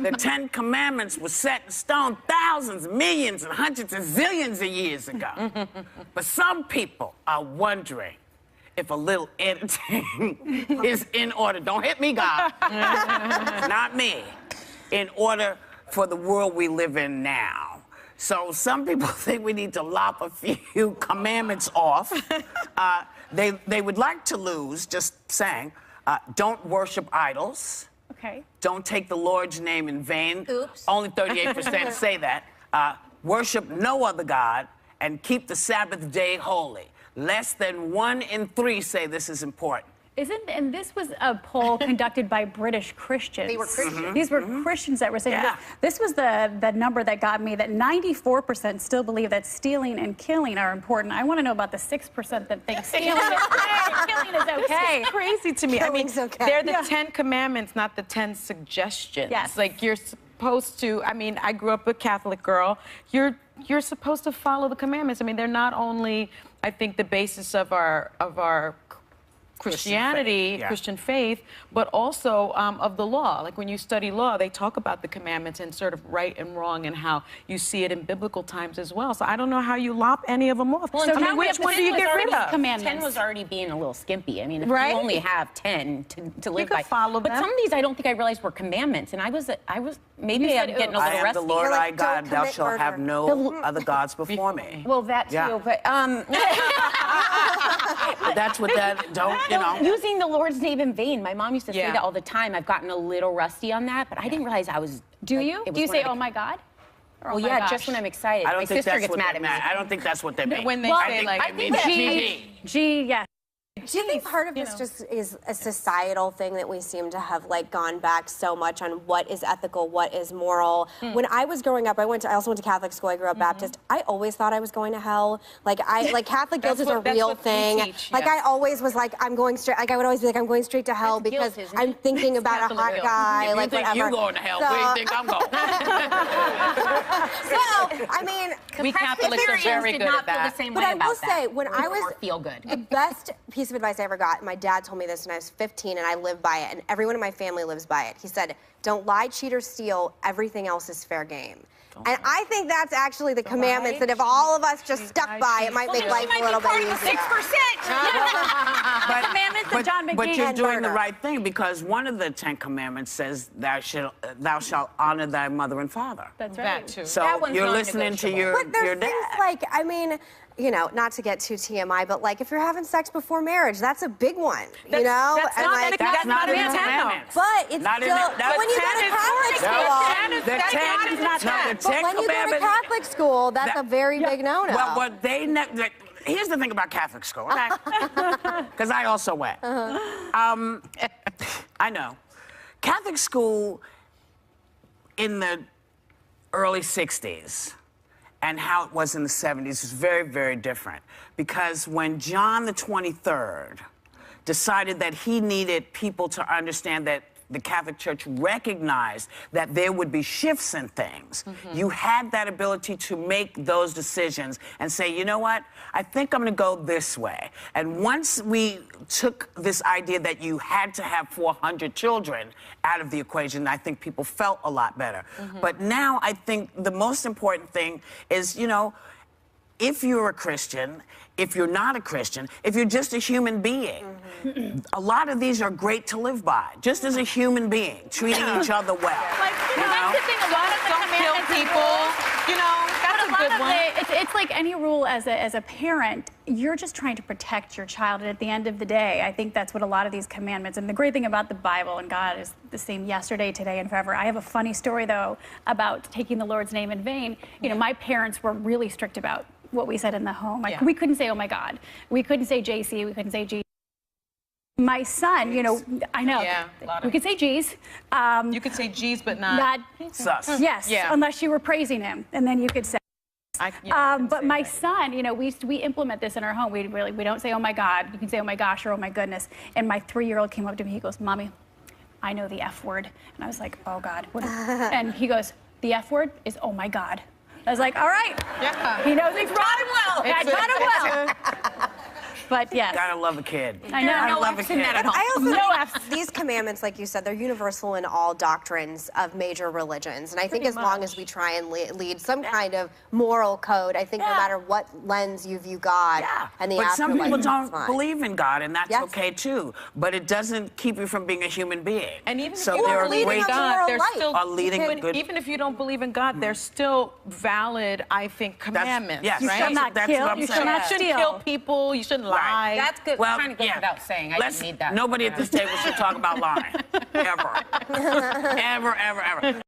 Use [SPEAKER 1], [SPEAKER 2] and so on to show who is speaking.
[SPEAKER 1] The 10 Commandments were set in stone thousands, millions, and hundreds and zillions of years ago. But some people are wondering if a little editing is in order. Don't hit me, God. Not me. In order for the world we live in now. So some people think we need to lop a few commandments off. They would like to lose, just saying, don't worship idols.
[SPEAKER 2] Okay.
[SPEAKER 1] Don't take the Lord's name in vain.
[SPEAKER 3] Oops.
[SPEAKER 1] Only 38% say that. Worship no other God and keep the Sabbath day holy. Less than 1 in 3 say this is important.
[SPEAKER 2] And this was a poll conducted by British Christians.
[SPEAKER 3] They were Christians.
[SPEAKER 2] These were Christians that were saying
[SPEAKER 1] Yeah.
[SPEAKER 2] this was the number that got me, that 94% still believe that stealing and killing are important. I want to know about the 6% that think stealing is okay, killing is okay.
[SPEAKER 4] This is crazy to me.
[SPEAKER 3] Killing's okay.
[SPEAKER 4] They're the 10 commandments, not the 10 suggestions.
[SPEAKER 2] Yes.
[SPEAKER 4] Like, you're supposed to, I grew up a Catholic girl. You're supposed to follow the commandments. They're not only, I think, the basis of our Christianity, Christian faith, but also of the law. Like, when you study law, they talk about the commandments and sort of right and wrong and how you see it in biblical times as well. So I don't know how you lop any of them off.
[SPEAKER 5] Well,
[SPEAKER 4] So
[SPEAKER 5] now
[SPEAKER 4] which one do you get rid of?
[SPEAKER 5] 10 was already being a little skimpy. If you only have 10 to live
[SPEAKER 4] could
[SPEAKER 5] by.
[SPEAKER 4] follow
[SPEAKER 5] but
[SPEAKER 4] them.
[SPEAKER 5] some of these I don't think I realized were commandments, and I was maybe I'm getting a
[SPEAKER 1] I
[SPEAKER 5] little
[SPEAKER 1] am
[SPEAKER 5] rusty.
[SPEAKER 1] the Lord
[SPEAKER 3] You're like,
[SPEAKER 1] thy God,
[SPEAKER 3] don't
[SPEAKER 1] thou
[SPEAKER 3] commit
[SPEAKER 1] shalt have
[SPEAKER 3] murder.
[SPEAKER 1] no other gods before me.
[SPEAKER 5] Well, that too,
[SPEAKER 1] Yeah.
[SPEAKER 5] but
[SPEAKER 1] That's what that,
[SPEAKER 5] using the Lord's name in vain. My mom used to say
[SPEAKER 4] Yeah.
[SPEAKER 5] that all the time. I've gotten a little rusty on that, but I didn't realize I was.
[SPEAKER 2] Do you?
[SPEAKER 5] it
[SPEAKER 2] Do you
[SPEAKER 5] was
[SPEAKER 2] say,
[SPEAKER 5] one of
[SPEAKER 2] oh my God? Or,
[SPEAKER 5] Well,
[SPEAKER 2] oh my
[SPEAKER 5] yeah,
[SPEAKER 2] gosh?
[SPEAKER 5] just when I'm excited.
[SPEAKER 1] I don't
[SPEAKER 5] My
[SPEAKER 1] think
[SPEAKER 5] sister
[SPEAKER 1] that's
[SPEAKER 5] gets
[SPEAKER 1] what
[SPEAKER 5] mad
[SPEAKER 1] they
[SPEAKER 5] at me.
[SPEAKER 1] mean. I don't think that's what they mean.
[SPEAKER 4] When they
[SPEAKER 1] I
[SPEAKER 4] say,
[SPEAKER 1] think
[SPEAKER 4] like,
[SPEAKER 1] they mean GG.
[SPEAKER 2] Yeah.
[SPEAKER 3] Do you think part of this just is a societal thing that we seem to have gone back so much on what is ethical, what is moral? When I was growing up, I also went to Catholic school. I grew up Baptist. I always thought I was going to hell. Catholic guilt is a real thing. I always was like, I'm going straight. I would always be like, I'm going straight to hell
[SPEAKER 5] That's
[SPEAKER 3] because
[SPEAKER 5] guilt, isn't it?
[SPEAKER 3] I'm thinking about a hot guy.
[SPEAKER 1] If you
[SPEAKER 3] like
[SPEAKER 1] think
[SPEAKER 3] whatever.
[SPEAKER 1] you're going to hell, where do you think I'm going?
[SPEAKER 4] we Catholics are very good at that.
[SPEAKER 3] But I will say, when I was
[SPEAKER 5] feel good.
[SPEAKER 3] the best piece of advice I ever got, my dad told me this when I was 15, and I live by it, and everyone in my family lives by it. He said, don't lie, cheat, or steal. Everything else is fair game. And I think that's actually the commandments that if all of us just stuck by, it might make life a little bit easier.
[SPEAKER 2] 6%. Commandments that John McGee
[SPEAKER 1] But you're
[SPEAKER 2] had
[SPEAKER 1] doing the
[SPEAKER 2] murder.
[SPEAKER 1] right thing, because one of the 10 Commandments says thou shalt honor thy mother and father.
[SPEAKER 2] That's right.
[SPEAKER 4] That too.
[SPEAKER 1] So
[SPEAKER 5] That one's
[SPEAKER 1] you're
[SPEAKER 5] not
[SPEAKER 1] listening to
[SPEAKER 5] negotiable.
[SPEAKER 3] But there's
[SPEAKER 1] your
[SPEAKER 3] things
[SPEAKER 1] dad.
[SPEAKER 3] like, not to get too TMI, but if you're having sex before marriage, that's a big one,
[SPEAKER 4] That's not
[SPEAKER 1] That's not in the commandments.
[SPEAKER 3] But it's
[SPEAKER 1] Not in
[SPEAKER 3] still,
[SPEAKER 1] the- that's
[SPEAKER 3] when you go to
[SPEAKER 4] 10 is
[SPEAKER 3] Catholic
[SPEAKER 4] important.
[SPEAKER 3] school,
[SPEAKER 1] The 10
[SPEAKER 4] is not that.
[SPEAKER 1] the 10
[SPEAKER 3] when you go to
[SPEAKER 1] Commandments.
[SPEAKER 3] Catholic school, that's a very big no-no.
[SPEAKER 1] Well, what they never. Here's the thing about Catholic school, okay? Because I also went. I know. Catholic school in the early 60s and how it was in the 70s is very, very different. Because when John the 23rd decided that he needed people to understand that the Catholic Church recognized that there would be shifts in things. You had that ability to make those decisions and say, you know what, I think I'm gonna go this way. And once we took this idea that you had to have 400 children out of the equation, I think people felt a lot better. But now I think the most important thing is, if you're a Christian, if you're not a Christian, if you're just a human being, a lot of these are great to live by, just as a human being, treating each other well.
[SPEAKER 2] That's the thing, a lot of the
[SPEAKER 4] Don't kill
[SPEAKER 2] commandments and
[SPEAKER 4] people.
[SPEAKER 2] rules-
[SPEAKER 4] That's a good one.
[SPEAKER 2] It's like any rule as a parent, you're just trying to protect your child. And at the end of the day, I think that's what a lot of these commandments, and the great thing about the Bible and God is the same yesterday, today, and forever. I have a funny story, though, about taking the Lord's name in vain. My parents were really strict about what we said in the home. We couldn't say, oh my God. We couldn't say JC, we couldn't say G. My son, I know.
[SPEAKER 4] Yeah,
[SPEAKER 2] we could say G's.
[SPEAKER 4] You could say G's, but not.
[SPEAKER 1] Sus.
[SPEAKER 2] Yes,
[SPEAKER 4] Yeah.
[SPEAKER 2] unless you were praising him, and then you could say. But my
[SPEAKER 4] that.
[SPEAKER 2] son, we implement this in our home. We don't say, oh my God. You can say, oh my gosh, or oh my goodness. And my 3-year-old came up to me. He goes, Mommy, I know the F word. And I was like, oh God. And he goes, the F word is oh my God. I was like, all right.
[SPEAKER 4] Yeah.
[SPEAKER 2] He knows he's taught him well. I taught him well. But yes.
[SPEAKER 1] Gotta love a kid.
[SPEAKER 2] I know.
[SPEAKER 1] Gotta
[SPEAKER 5] No
[SPEAKER 1] love a
[SPEAKER 5] F's in
[SPEAKER 1] kid.
[SPEAKER 5] that at
[SPEAKER 3] But I also
[SPEAKER 2] No
[SPEAKER 3] think these commandments, like you said, they're universal in all doctrines of major religions. And I think as long as we try and lead some kind of moral code, I think no matter what lens you view God and the
[SPEAKER 1] but some
[SPEAKER 3] afterlife,
[SPEAKER 1] people
[SPEAKER 3] it's
[SPEAKER 1] don't
[SPEAKER 3] fine.
[SPEAKER 1] believe in God, and that's
[SPEAKER 3] Yes.
[SPEAKER 1] okay too. But it doesn't keep you from being a human being.
[SPEAKER 4] And even
[SPEAKER 1] so
[SPEAKER 4] if you
[SPEAKER 1] there
[SPEAKER 4] don't
[SPEAKER 1] are
[SPEAKER 4] believe in
[SPEAKER 1] ways
[SPEAKER 4] God, there's
[SPEAKER 3] life.
[SPEAKER 4] still
[SPEAKER 1] Are leading
[SPEAKER 4] even,
[SPEAKER 1] good-
[SPEAKER 4] even if you don't believe in God, there's still valid, I think, commandments.
[SPEAKER 1] yes.
[SPEAKER 2] You
[SPEAKER 4] right?
[SPEAKER 2] shall not
[SPEAKER 1] That's
[SPEAKER 2] kill.
[SPEAKER 1] what I'm
[SPEAKER 2] You
[SPEAKER 1] saying.
[SPEAKER 2] shall not
[SPEAKER 4] You shouldn't
[SPEAKER 2] steal.
[SPEAKER 4] kill people. You shouldn't lie.
[SPEAKER 5] That's good.
[SPEAKER 1] Well,
[SPEAKER 5] kind of goes
[SPEAKER 1] yeah.
[SPEAKER 5] without saying. I
[SPEAKER 1] Let's-
[SPEAKER 5] didn't need that.
[SPEAKER 1] Nobody at this table should talk about lying. Ever. Ever, ever, ever.